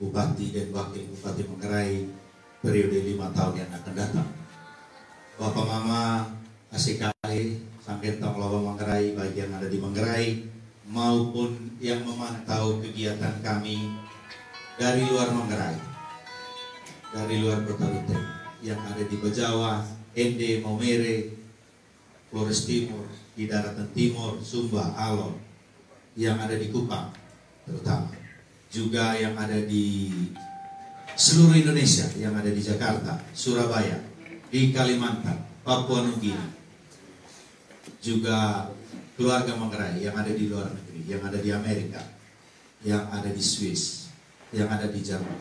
Bupati dan Wakil Bupati Manggarai periode 5 tahun yang akan datang. Bapak Mama ACKE Sangkentong Lawang Manggarai, baik yang ada di Manggarai maupun yang memantau kegiatan kami dari luar Manggarai, dari luar Kota Ruteng, yang ada di Bejawa, Ende, Maumere, Flores Timur, di Daratan Timur, Sumba, Alor, yang ada di Kupang terutama, juga yang ada di seluruh Indonesia, yang ada di Jakarta, Surabaya, di Kalimantan, Papua Nugini, juga keluarga Manggarai yang ada di luar negeri, yang ada di Amerika, yang ada di Swiss, yang ada di Jerman.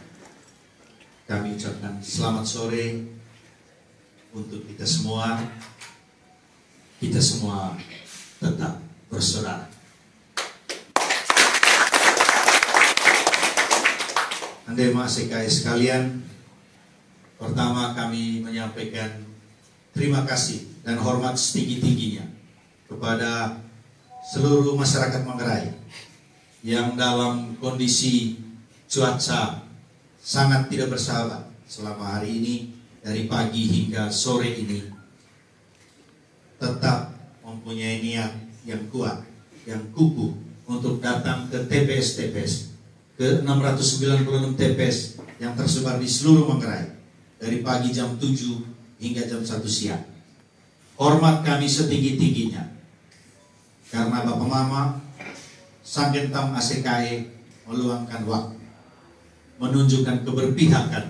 Kami ucapkan selamat sore untuk kita semua. Kita semua tetap bersaudara. Andai ACKE sekalian, pertama kami menyampaikan terima kasih dan hormat setinggi-tingginya kepada seluruh masyarakat Manggarai yang dalam kondisi cuaca sangat tidak bersahabat selama hari ini, dari pagi hingga sore ini, tetap mempunyai niat yang kuat, yang kukuh untuk datang ke TPS-TPS, ke 696 TPS yang tersebar di seluruh Manggarai dari pagi jam 7 hingga jam 1 siang. Hormat kami setinggi-tingginya karena Bapak Mama Sangkentong ACKE meluangkan waktu, menunjukkan keberpihakan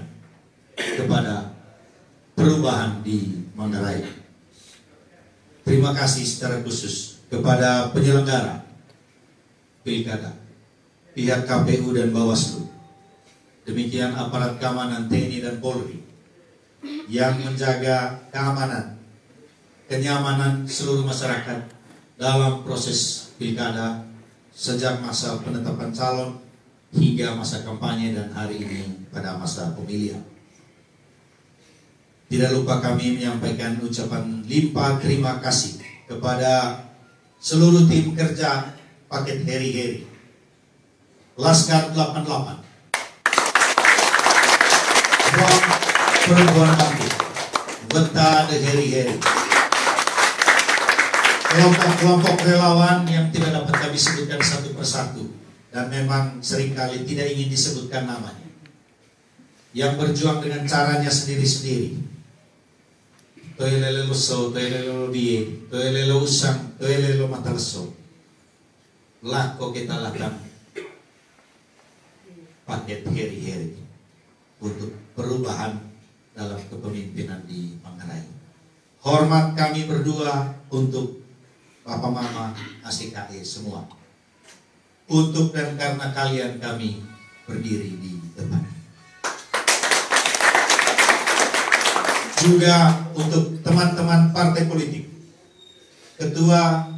kepada perubahan di Manggarai. Terima kasih secara khusus kepada penyelenggara Pilkada, pihak KPU dan Bawaslu, demikian aparat keamanan TNI dan Polri yang menjaga keamanan, kenyamanan seluruh masyarakat dalam proses pilkada sejak masa penetapan calon hingga masa kampanye dan hari ini pada masa pemilihan. Tidak lupa kami menyampaikan ucapan limpah terima kasih kepada seluruh tim kerja paket Heri-Heri, Laskar 88, Front Perempuan Bangkit, Beta de Heri-Heri, kelompok-kelompok relawan yang tidak dapat kami sebutkan satu persatu dan memang seringkali tidak ingin disebutkan namanya, yang berjuang dengan caranya sendiri-sendiri. Toelelo so, toelelo bie, toelelo usang, toelelo mataleso. Lako kita lakukan paket Heri-Heri untuk perubahan dalam kepemimpinan di Manggarai. Hormat kami berdua untuk Bapak Mama ACKE semua. Untuk dan karena kalian kami berdiri di depan. Juga untuk teman-teman partai politik, ketua,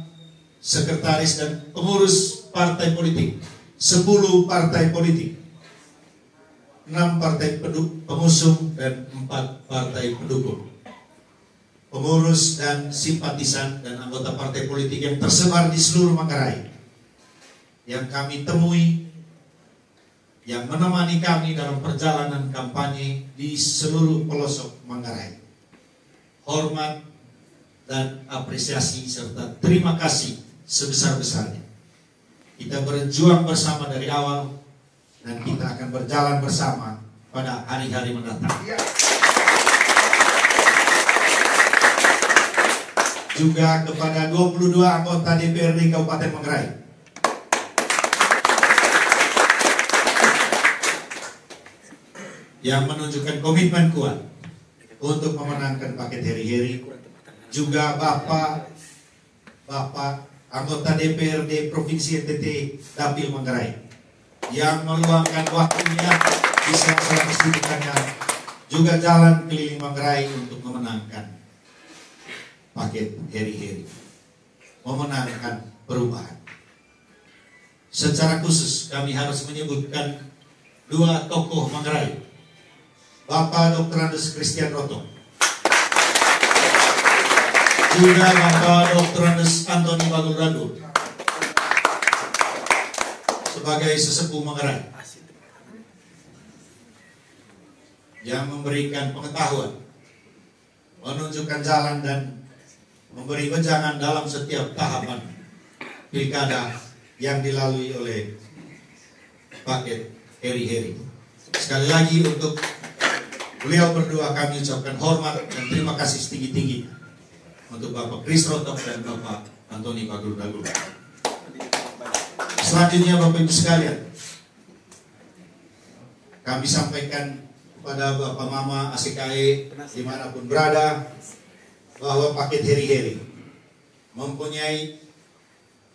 sekretaris dan pengurus partai politik, 10 partai politik, 6 partai pengusung dan 4 partai pendukung, pengurus dan simpatisan dan anggota partai politik yang tersebar di seluruh Manggarai, yang kami temui, yang menemani kami dalam perjalanan kampanye di seluruh pelosok Manggarai. Hormat dan apresiasi serta terima kasih sebesar-besarnya. Kita berjuang bersama dari awal dan kita akan berjalan bersama pada hari-hari mendatang. Juga kepada 22 anggota DPRD Kabupaten Manggarai, yang menunjukkan komitmen kuat untuk memenangkan paket Heri-Heri. Juga Bapak anggota DPRD Provinsi NTT Dapil Manggarai yang meluangkan waktunya di sela-sela kesibukannya, juga jalan keliling Manggarai untuk memenangkan paket Heri-Heri, memenangkan perubahan. Secara khusus kami harus menyebutkan 2 tokoh Manggarai, Bapak Dr. Andes Christian Roto, juga Bapak Dr. Andes Antoni Bagulrado sebagai sesepuh Manggarai. yang memberikan pengetahuan, menunjukkan jalan dan memberi wejangan dalam setiap tahapan pilkada yang dilalui oleh paket Heri-Heri. Sekali lagi untuk beliau berdua kami ucapkan hormat dan terima kasih setinggi-tinggi untuk Bapak Kris Rotok dan Bapak Antoni Pagul-Dagul. Selanjutnya Bapak Ibu sekalian, kami sampaikan kepada Bapak Mama ACKE dimanapun berada bahwa paket Heri-Heri mempunyai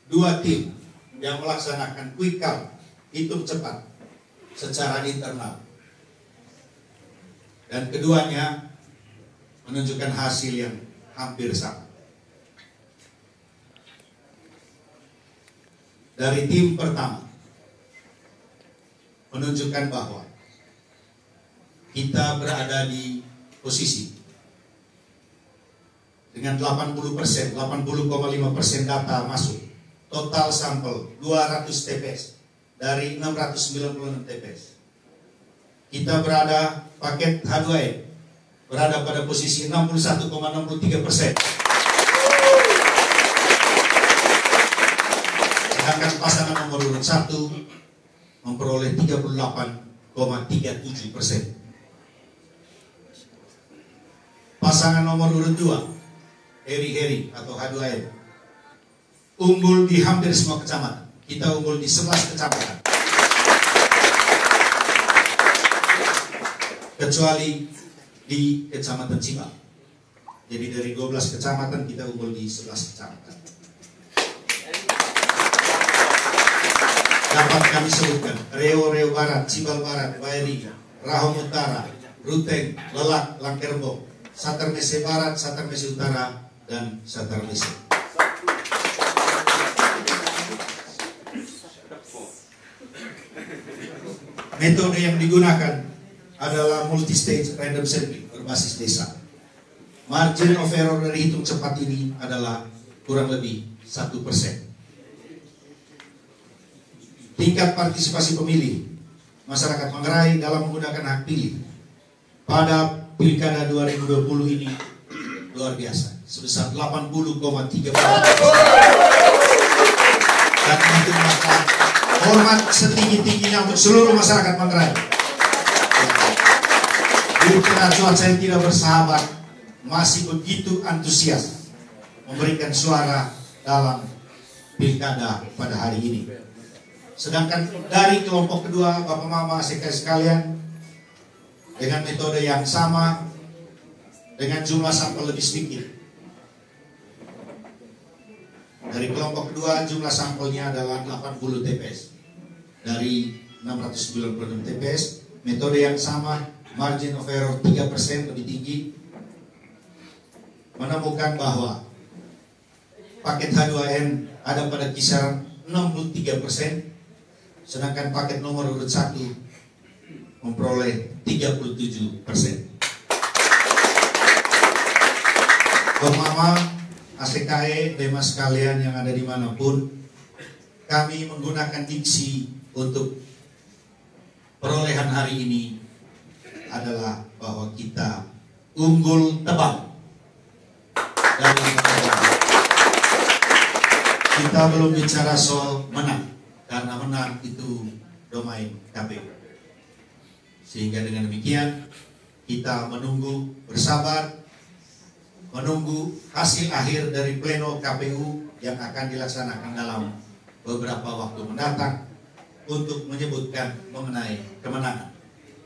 2 tim yang melaksanakan quick count, hitung cepat secara internal, dan keduanya menunjukkan hasil yang hampir sama. Dari tim pertama menunjukkan bahwa kita berada di posisi dengan 80%, 80,5% data masuk. Total sampel 200 TPS dari 696 TPS. Kita berada, paket H2E berada pada posisi 61,63%. Sedangkan pasangan nomor urut 1 memperoleh 38,37%. Pasangan nomor urut 2 Heri-Heri atau H2M unggul di hampir semua kecamatan. Kita unggul di 11 kecamatan, kecuali di Kecamatan Cibang. Jadi dari 12 kecamatan kita unggul di 11 kecamatan. Dapat kami sebutkan Reo Barat, Cibal Barat, Baeri, Rahom Utara, Ruteng, Lelak, Langkerbong, Satar Mese Barat, Satar Mese Utara, dan Satar Mese. Metode yang digunakan adalah multi-stage random sampling berbasis desa. Margin of error dari hitung cepat ini adalah kurang lebih 1%. Tingkat partisipasi pemilih masyarakat Manggarai dalam menggunakan hak pilih pada Pilkada 2020 ini luar biasa, sebesar 80,3%. Dan itu maka hormat setinggi-tingginya untuk seluruh masyarakat Manggarai. Di tengah cuaca yang tidak bersahabat, masih begitu antusias memberikan suara dalam pilkada pada hari ini. Sedangkan dari kelompok kedua, Bapak Mama ACKE sekalian, dengan metode yang sama, dengan jumlah sampel lebih sedikit. Dari kelompok kedua jumlah sampelnya adalah 80 TPS. Dari 696 TPS, metode yang sama, margin of error 3% lebih tinggi, menemukan bahwa paket H2N ada pada kisaran 63%, sedangkan paket nomor urut 1 memperoleh 37%. Bapak Mama ACKE, Demas sekalian yang ada dimanapun, kami menggunakan diksi untuk perolehan hari ini adalah bahwa kita unggul tebal dari kita belum bicara soal menang, karena menang itu domain KPU. Sehingga dengan demikian kita menunggu bersabar, menunggu hasil akhir dari pleno KPU yang akan dilaksanakan dalam beberapa waktu mendatang untuk menyebutkan mengenai kemenangan.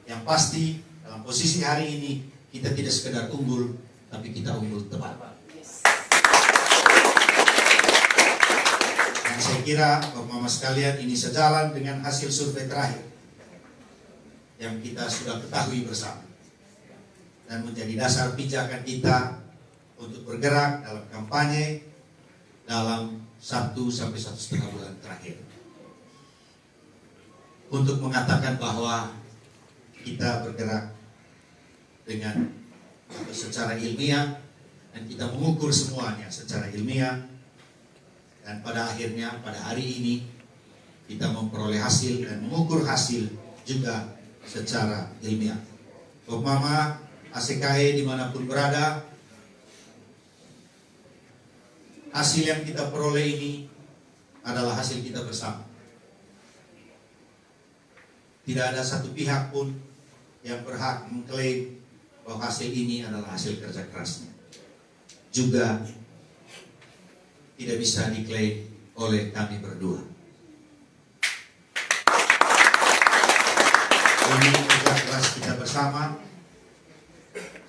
Yang pasti dalam posisi hari ini kita tidak sekedar unggul, tapi kita unggul tebal. Dan saya kira Bapak Mama sekalian, ini sejalan dengan hasil survei terakhir yang kita sudah ketahui bersama dan menjadi dasar pijakan kita untuk bergerak dalam kampanye dalam 1 sampai 1,5 bulan terakhir, untuk mengatakan bahwa kita bergerak dengan secara ilmiah dan kita mengukur semuanya secara ilmiah, dan pada akhirnya pada hari ini kita memperoleh hasil dan mengukur hasil juga secara ilmiah. Mama, ACKE dimanapun berada, hasil yang kita peroleh ini adalah hasil kita bersama. Tidak ada satu pihak pun yang berhak mengklaim bahwa hasil ini adalah hasil kerja kerasnya. Juga tidak bisa diklaim oleh kami berdua. Ini kerja keras kita bersama.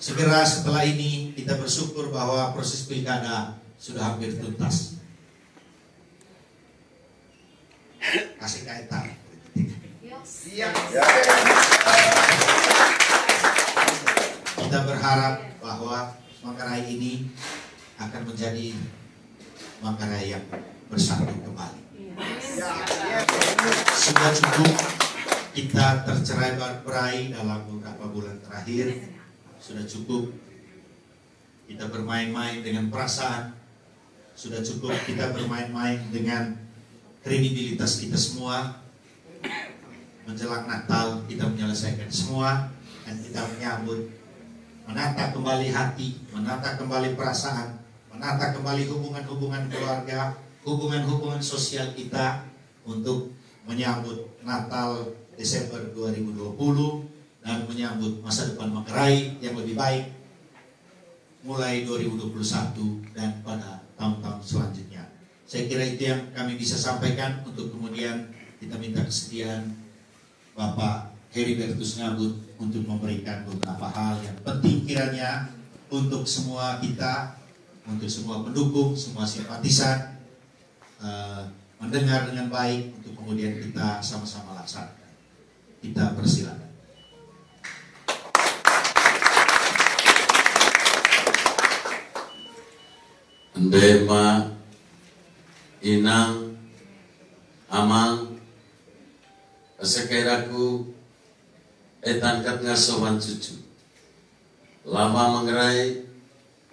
Segera setelah ini kita bersyukur bahwa proses pilkada sudah hampir tuntas. Kasih kaitan. Kita berharap bahwa Manggarai ini akan menjadi Manggarai yang bersatu kembali. Sudah cukup kita tercerai-berai dalam beberapa bulan terakhir. Sudah cukup kita bermain-main dengan perasaan. Sudah cukup kita bermain-main dengan kredibilitas kita semua. Menjelang Natal kita menyelesaikan semua dan kita menyambut, menata kembali hati, menata kembali perasaan, menata kembali hubungan-hubungan keluarga, hubungan-hubungan sosial kita untuk menyambut Natal Desember 2020 dan menyambut masa depan Manggarai yang lebih baik mulai 2021 dan pada tahun-tahun selanjutnya. Saya kira itu yang kami bisa sampaikan. Untuk kemudian kita minta kesediaan Bapak Heribertus Ngabut untuk memberikan beberapa hal yang penting kiranya untuk semua kita, untuk semua pendukung, semua simpatisan, mendengar dengan baik untuk kemudian kita sama-sama laksanakan. Kita persilakan. Ndema, Inang, Amang, Sekiraku etangkat ngasowan cucu lama Manggarai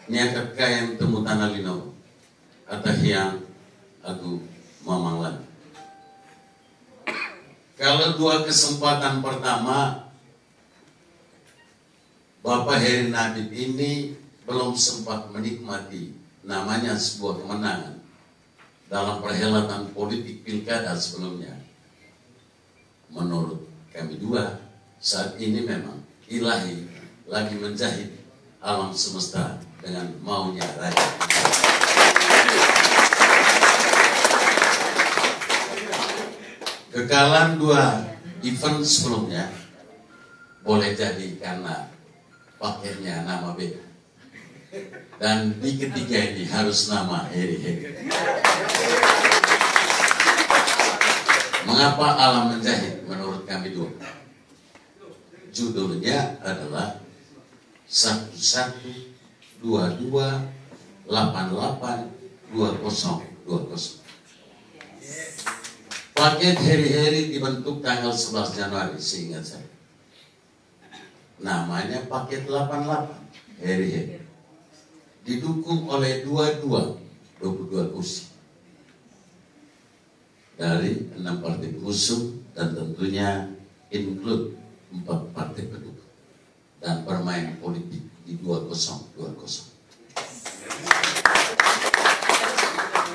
niakat kayang temu tanah lino atahiang aku mamanglan. Kalau dua kesempatan pertama Bapak Heri Nadib ini belum sempat menikmati namanya sebuah kemenangan dalam perhelatan politik pilkada sebelumnya. Menurut kami dua, saat ini memang Ilahi lagi menjahit alam semesta dengan maunya raja. Kekalahan dua event sebelumnya boleh jadi karena pakainya nama beda. Dan di ketiga ini harus nama Heri. Mengapa alam menjahit menurut kami dua? Judulnya adalah 1122882020. Paket Heri dibentuk tanggal 11 Januari seingat saya. Namanya paket 88 Heri. Didukung oleh 22 kursi dari 6 partai pengusung dan tentunya include 4 partai pendukung dan bermain politik di 2020.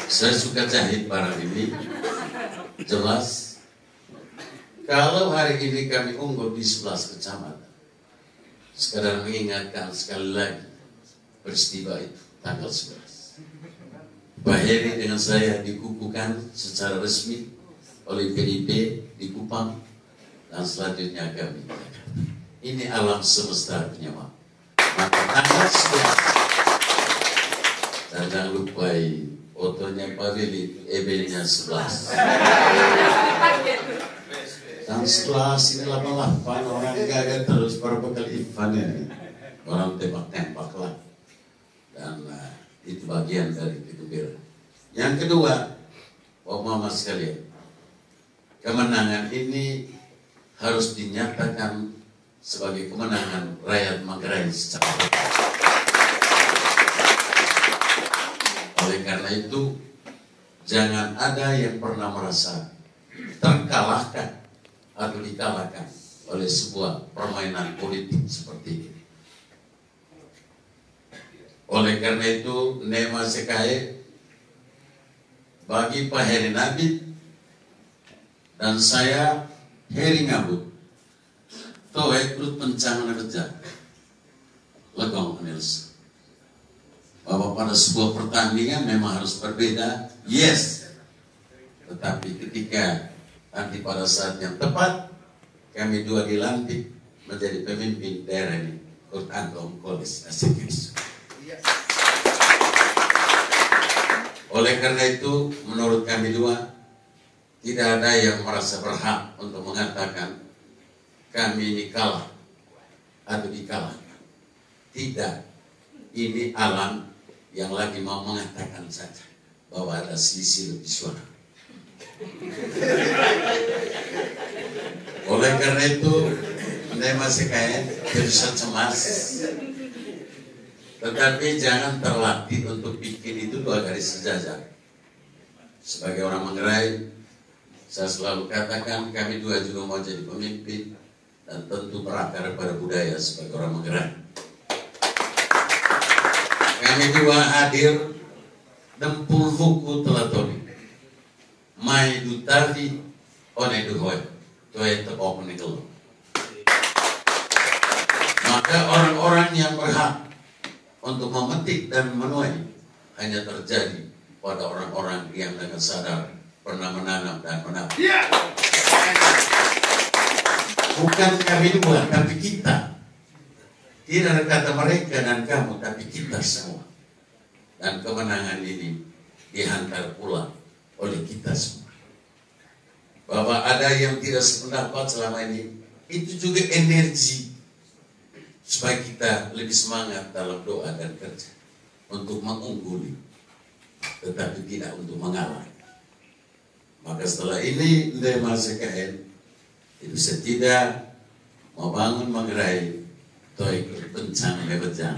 Saya suka jahit barang ini. Jelas kalau hari ini kami unggul di 11 kecamatan, sekedar mengingatkan sekali lagi peristiwa itu tanggal 11. Pak Heri dengan saya dikukuhkan secara resmi oleh PDIP di Kupang dan selanjutnya kami. Ini alam semesta punya Maka tanggal 11. Dan jangan lupa fotonya Pak Willy, EB-nya 11. Dan 11 ini 88 orang gagal terus berbekal Ivan ini. Orang tembak-tembak lah. Dan itu bagian dari kegembiraan. Yang kedua, Bapak Mama sekalian, kemenangan ini harus dinyatakan sebagai kemenangan rakyat Manggarai secara total. Oleh karena itu, jangan ada yang pernah merasa terkalahkan atau dikalahkan oleh sebuah permainan politik seperti ini. Oleh karena itu, Nema Sekae bagi Pak Heri Nabit dan saya Heri Ngabut toe krut pencangan kerja legong Nils bahwa pada sebuah pertandingan memang harus berbeda, yes, tetapi ketika nanti pada saat yang tepat kami dua dilantik menjadi pemimpin daerah ini, Kurt Antong Kolis Asikis. Oleh karena itu, menurut kami dua, tidak ada yang merasa berhak untuk mengatakan kami ini kalah atau dikalahkan. Tidak, ini alam yang lagi mau mengatakan saja bahwa ada selisih lebih suara. Oleh karena itu, Anda masih kayak bisa cemas, tetapi jangan terlatih untuk bikin itu dua garis sejajar. Sebagai orang Manggarai, saya selalu katakan kami dua juga mau jadi pemimpin dan tentu berakar pada budaya sebagai orang Manggarai. Kami dua hadir dempul huku telatoni, mai dutavi one duhoi, toe tepok menegel. Maka orang-orang yang berhak untuk memetik dan menuai hanya terjadi pada orang-orang yang dengan sadar pernah menanam dan menabur. Bukan kami dua, tapi kita. Tidak ada kata mereka dan kamu, tapi kita semua. Dan kemenangan ini dihantar pula oleh kita semua. Bahwa ada yang tidak sependapat selama ini, itu juga energi supaya kita lebih semangat dalam doa dan kerja untuk mengungguli, tetapi tidak untuk mengalah. Maka setelah ini Nema CKN itu setidak membangun Manggarai toi kencang lebatnya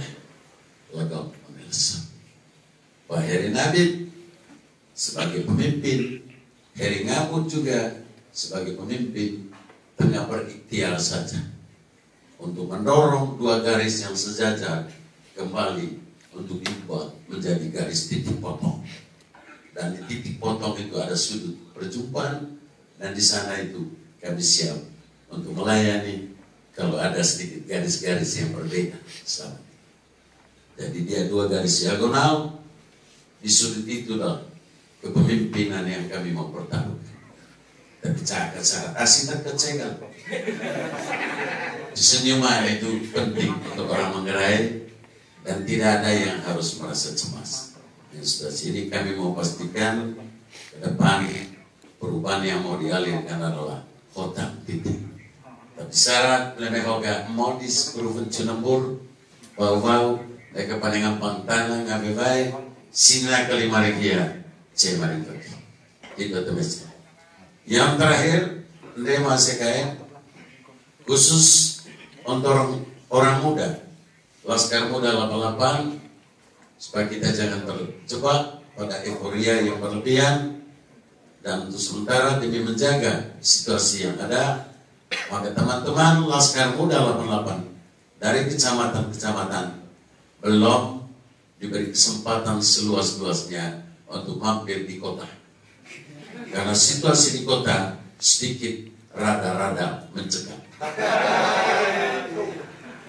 legok menelsa. Pak Heri Nabit sebagai pemimpin, Heri Ngabut juga sebagai pemimpin tengah berikhtiar saja untuk mendorong dua garis yang sejajar kembali untuk dibuat menjadi garis titik potong. Dan di titik potong itu ada sudut perjumpaan, dan di sana itu kami siap untuk melayani kalau ada sedikit garis-garis yang berbeda selama ini. Jadi dia dua garis diagonal, di sudut itu adalah kepemimpinan yang kami mau pertaruhkan. Tapi cara asing dan kecekan. Senyuman itu penting untuk orang Manggarai dan tidak ada yang harus merasa cemas. Yang sudah sini kami mau pastikan ke depan perubahan yang mau dialirkan adalah kota titik. Tapi syarat lebih hoga modis kurufun cunembur bau-bau mereka pandangan pangtangan ngabe baik sila kelima regia cemarin kaki. Itu teman. Yang terakhir Nema CKN khusus untuk orang muda, Laskar Muda 88, supaya kita jangan terjebak pada euforia yang berlebihan, dan untuk sementara demi menjaga situasi yang ada, maka teman-teman Laskar Muda 88 dari kecamatan-kecamatan belum diberi kesempatan seluas-luasnya untuk mampir di kota, karena situasi di kota sedikit rada-rada mencekam.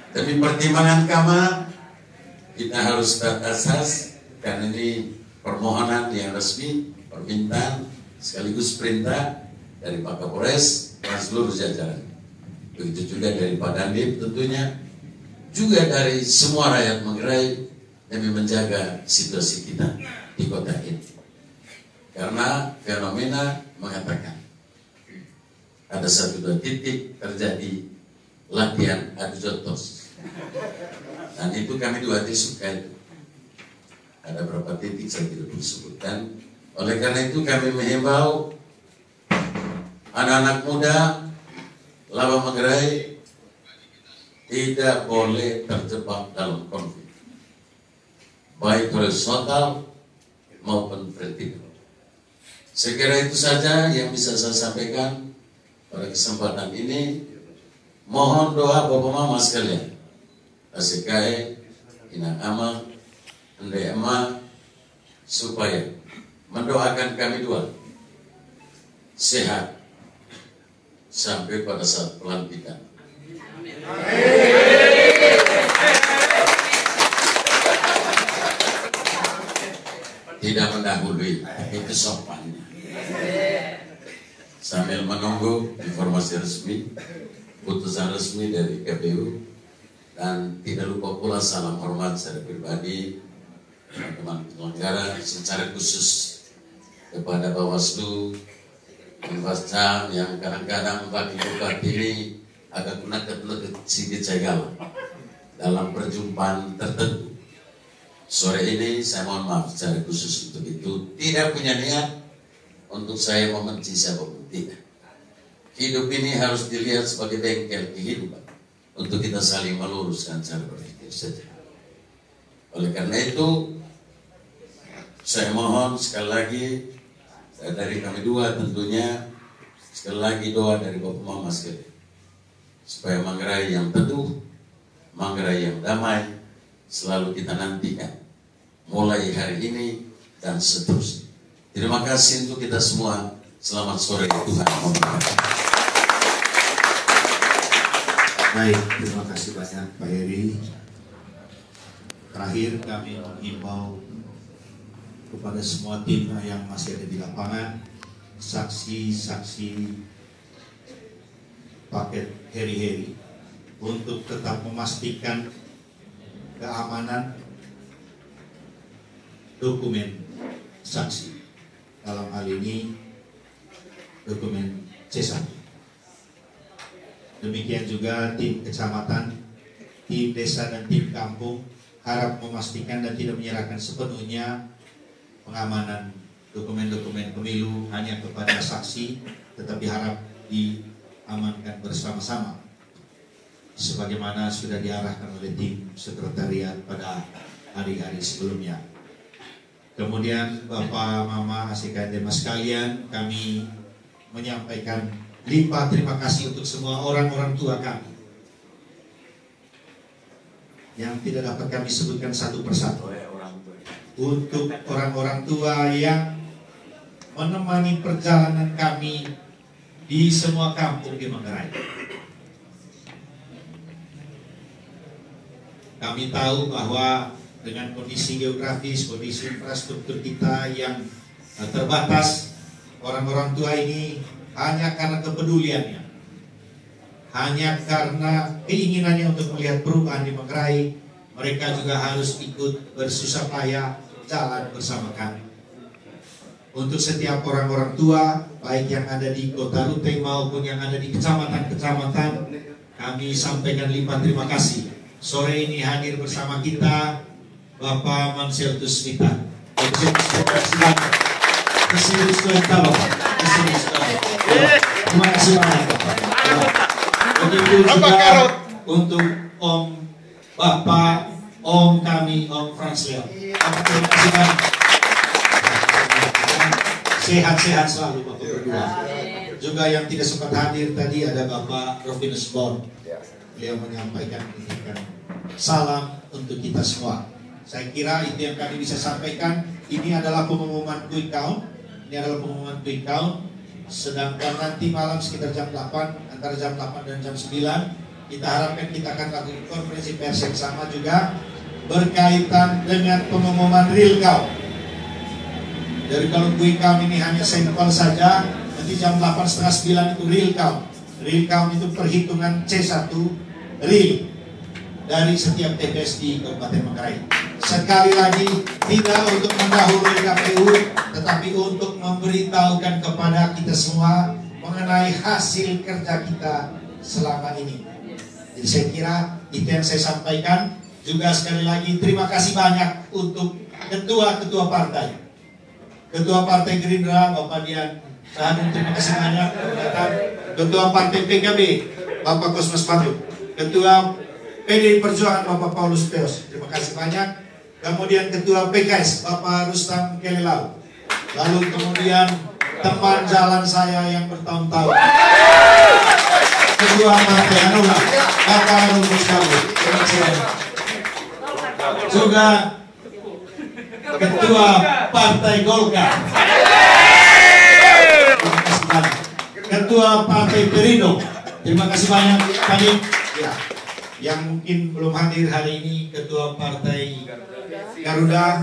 Demi pertimbangan kama, kita harus asas, karena ini permohonan yang resmi, permintaan sekaligus perintah dari Pak Kapolres dan seluruh jajaran. Begitu juga dari Pak Dandim tentunya, juga dari semua rakyat Manggarai demi menjaga situasi kita di kota ini. Karena fenomena mengatakan ada 1-2 titik terjadi latihan adu jotos. Dan itu kami dua suka itu. Ada berapa titik saya tidak perlu sebutkan. Oleh karena itu kami menghimbau anak-anak muda Laba Manggarai tidak boleh terjebak dalam konflik, baik horizontal maupun vertikal. Saya kira itu saja yang bisa saya sampaikan pada kesempatan ini. Mohon doa Bapak Mama sekalian. Asikae, Inang Amal, Ndai Ema, supaya mendoakan kami dua sehat sampai pada saat pelantikan. Tidak mendahului, itu sopannya. Sambil menunggu informasi resmi, putusan resmi dari KPU, dan tidak lupa pula salam hormat secara pribadi teman-teman penyelenggara, secara khusus kepada Bawaslu, Mbak yang kadang-kadang bupati ini agak menekat sedikit segala dalam perjumpaan tertentu. Sore ini saya mohon maaf secara khusus untuk itu, tidak punya niat untuk saya membenci siapapun, tidak. Hidup ini harus dilihat sebagai bengkel kehidupan untuk kita saling meluruskan cara berpikir saja. Oleh karena itu, saya mohon sekali lagi dari kami dua tentunya, sekali lagi doa dari Bapak Mama sekalian, supaya Manggarai yang teduh, Manggarai yang damai selalu kita nantikan mulai hari ini dan seterusnya. Terima kasih untuk kita semua. Selamat sore, Tuhan memberkati. Baik, terima kasih banyak Pak Heri. Terakhir kami menghimbau kepada semua tim yang masih ada di lapangan, saksi-saksi paket Heri-Heri, untuk tetap memastikan keamanan dokumen saksi, dalam hal ini dokumen C1. Demikian juga tim kecamatan, tim desa dan tim kampung harap memastikan dan tidak menyerahkan sepenuhnya pengamanan dokumen-dokumen pemilu hanya kepada saksi, tetapi harap diamankan bersama-sama sebagaimana sudah diarahkan oleh tim sekretariat pada hari-hari sebelumnya. Kemudian Bapak, Mama, Asika, dan Mas sekalian, kami menyampaikan limpah terima kasih untuk semua orang-orang tua kami yang tidak dapat kami sebutkan satu persatu. Untuk orang-orang tua yang menemani perjalanan kami di semua kampung di Manggarai. Kami tahu bahwa dengan kondisi geografis, kondisi infrastruktur kita yang terbatas, orang-orang tua ini hanya karena kepeduliannya, hanya karena keinginannya untuk melihat perubahan di Manggarai, mereka juga harus ikut bersusah payah jalan bersama kami. Untuk setiap orang-orang tua, baik yang ada di Kota Ruteng maupun yang ada di kecamatan-kecamatan, kami sampaikan limpah terima kasih. Sore ini hadir bersama kita Bapak Mansyeltus Mita. Terima kasih banyak Bapak. Begitu juga untuk Om Bapak, Om kami, Om Frans Leon. Terima kasih banyak. Sehat-sehat selalu Bapak berdua. Juga yang tidak sempat hadir tadi ada Bapak Rovinus Bon. Beliau menyampaikan salam untuk kita semua. Saya kira itu yang kami bisa sampaikan. Ini adalah pengumuman quick count. Sedangkan nanti malam sekitar jam 8, antara jam 8 dan jam 9, kita harapkan kita akan lakukan konferensi pers yang sama juga berkaitan dengan pengumuman real count. Dari kalau quick count ini hanya sampel saja, nanti jam 8:30 itu real count. Real count itu perhitungan C1 real dari setiap TPS di Kabupaten Manggarai. Sekali lagi, tidak untuk mendahului KPU, tetapi untuk memberitahukan kepada kita semua mengenai hasil kerja kita selama ini. Jadi saya kira itu yang saya sampaikan. Juga sekali lagi terima kasih banyak untuk ketua-ketua partai. Ketua Partai Gerindra Bapak Dian Sahanun, terima kasih banyak. Ketua Partai PKB Bapak Kosmas Patut. Ketua PDI Perjuangan Bapak Paulus Peos, terima kasih banyak. Kemudian Ketua PKS Bapak Rustam Kelelau. Lalu kemudian teman jalan saya yang bertahun-tahun Ketua Partai Hanura, Bapak Rumpus Kabut. Terima kasih banyak. Juga Ketua Partai Golkar. Terima kasih banyak. Ketua Partai Perindo. Terima kasih banyak tadi. Ya, yang mungkin belum hadir hari ini Ketua Partai Garuda,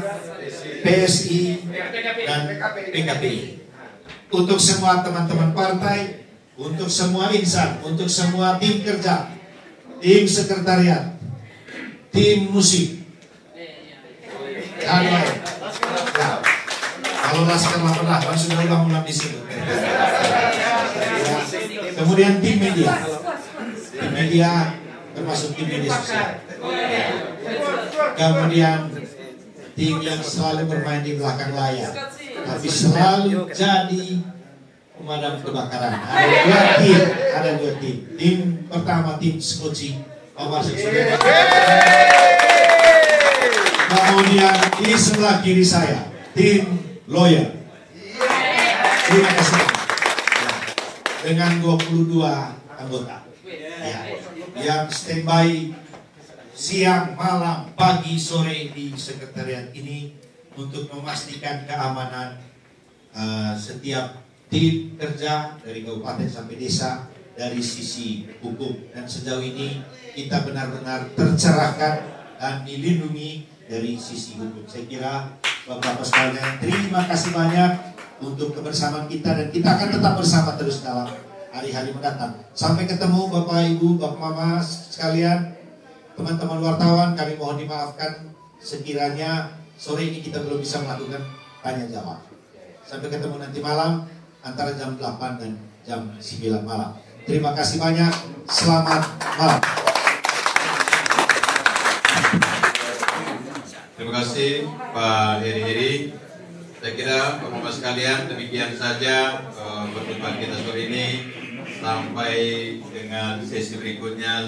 PSI, dan PKPI. Untuk semua teman-teman partai, untuk semua insan, untuk semua tim kerja, tim sekretariat, tim musik, dan lain. Ya, kalau Laskar 88 sudah ulang-ulang di sini. Ya. Kemudian tim media termasuk tim media sosial. Kemudian tim yang selalu bermain di belakang layar, tapi selalu jadi pemadam kebakaran. Ada dua tim. Tim pertama tim skoci, Omar Sukses. Kemudian di sebelah kiri saya tim lawyer. Terima kasih. Dengan 22 anggota. Ya, yang standby siang, malam, pagi, sore di sekretariat ini untuk memastikan keamanan setiap tim kerja dari kabupaten sampai desa dari sisi hukum, dan sejauh ini kita benar-benar tercerahkan dan dilindungi dari sisi hukum. Saya kira Bapak-Bapak sekalian, terima kasih banyak untuk kebersamaan kita, dan kita akan tetap bersama terus dalam hari-hari mendatang. Sampai ketemu Bapak Ibu, Bapak Mama sekalian, teman-teman wartawan, kami mohon dimaafkan sekiranya sore ini kita belum bisa melakukan tanya jawab. Sampai ketemu nanti malam antara jam 8 dan jam 9 malam. Terima kasih banyak. Selamat malam. Terima kasih Pak Heri. Saya kira Bapak-Bapak sekalian, demikian saja pertemuan kita sore ini. Sampai dengan sesi berikutnya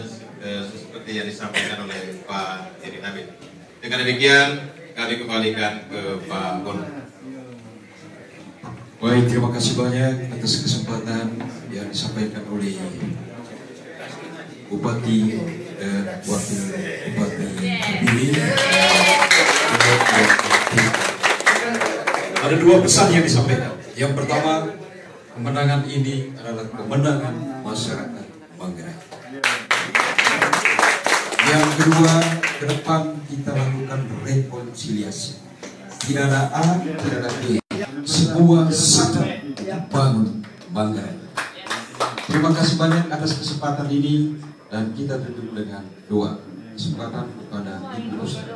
seperti yang disampaikan oleh Pak Heri Nabil. Dengan demikian kami kembalikan ke Pak Bon. Baik, terima kasih banyak atas kesempatan yang disampaikan oleh Bupati dan Wakil Bupati terpilih. Ada dua pesan yang disampaikan. Yang pertama, kemenangan ini adalah kemenangan masyarakat Manggarai. Yang kedua, ke depan kita lakukan rekonsiliasi. Tidak ada A, tidak ada B. Semua sedang bangun Manggarai. Terima kasih banyak atas kesempatan ini, dan kita tutup dengan doa. Kesempatan kepada Ibu Ustaz.